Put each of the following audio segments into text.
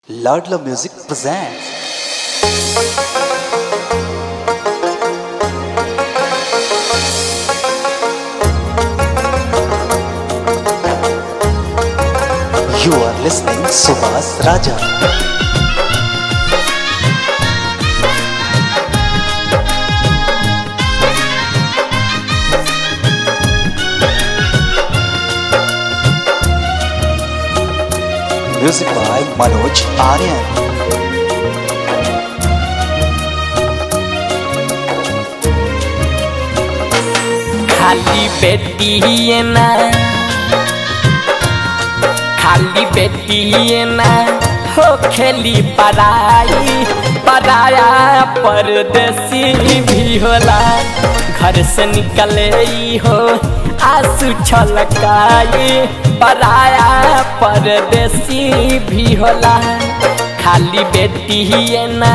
Ladla Music presents You are listening Subhas Raja. Music by Manoj Aryan. खाली बेटी ना खाली बेटी ना हो खेली पराई पराया परदेसी भी होला घर से निकले हो आंसू छलकाई पराया परदेसी भी होला खाली बेटी ना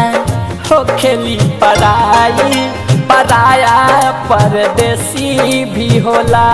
हो खेली पराई पराया परदेसी भी होला।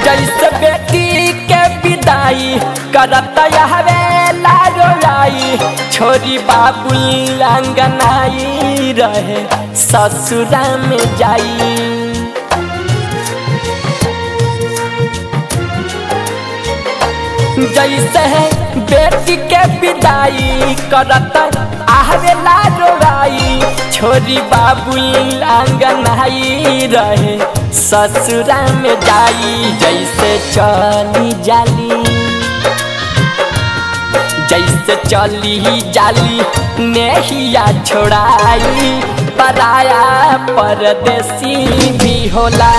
जैसे बेटी के विदाई करत हवे लारोलाई छोरी बाबुल अंगनाई रहे ससुरा में जाई जैसे बेटी के विदाई करत हवे लारोलाई छोरी बाबुल अंगनाई रहे ससुरा में जाई जैसे चली जाली जैसे चली जाली नेहिया छोड़ाई पराया परदेसी भी होला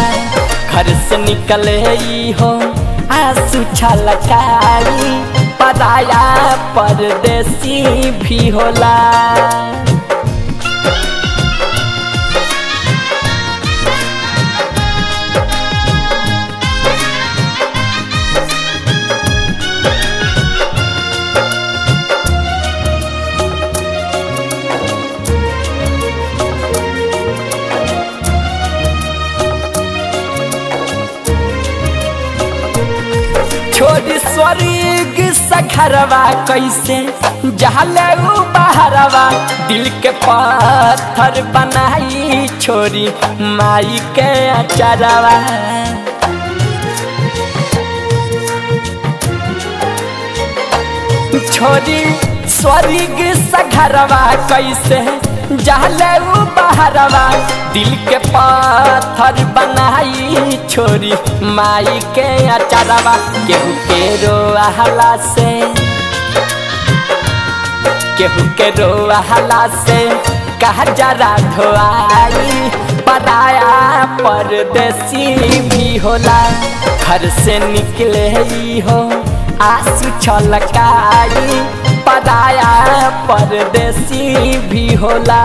घर से निकले हो आंसू छलकाई पराया परदेसी भी होला। छोड़ी स्वर्ग सखरवा कैसे जहले बहरवा दिल के पत्थर बनाई छोरी माई के अचरवा छोड़ी स्वर्ग सखरवा कैसे जहले बहरवा दिल के पत्थर बनाई छोरी माई के अचरवा केहू के रोहला से केहू के रोहला से कहा जरा धोआई पराया परदेसी भी होला घर से निकले हो आंसू छलकाई पराया परदेसी भी होला।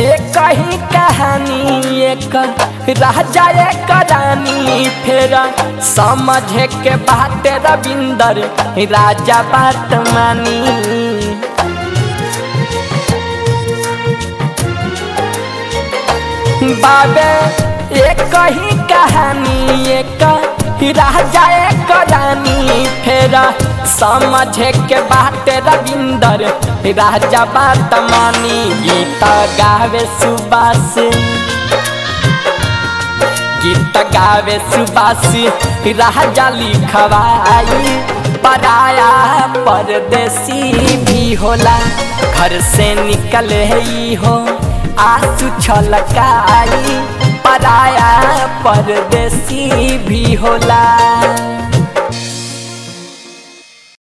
एक ही कहानी एक राजा एक रानी फिर समझे के बात रविंदर राजा बात मानी बाबे एक ही कहानी एक राजा एक रानी फिर समझे के बात रविंदर राजा बात मानी। गीत गावे सुबास गीत गावे सुबास राजा लिखवाई पराया परदेसी भी होला घर से निकले ही हो आंसू छलकाई पराया परदेसी भी होला।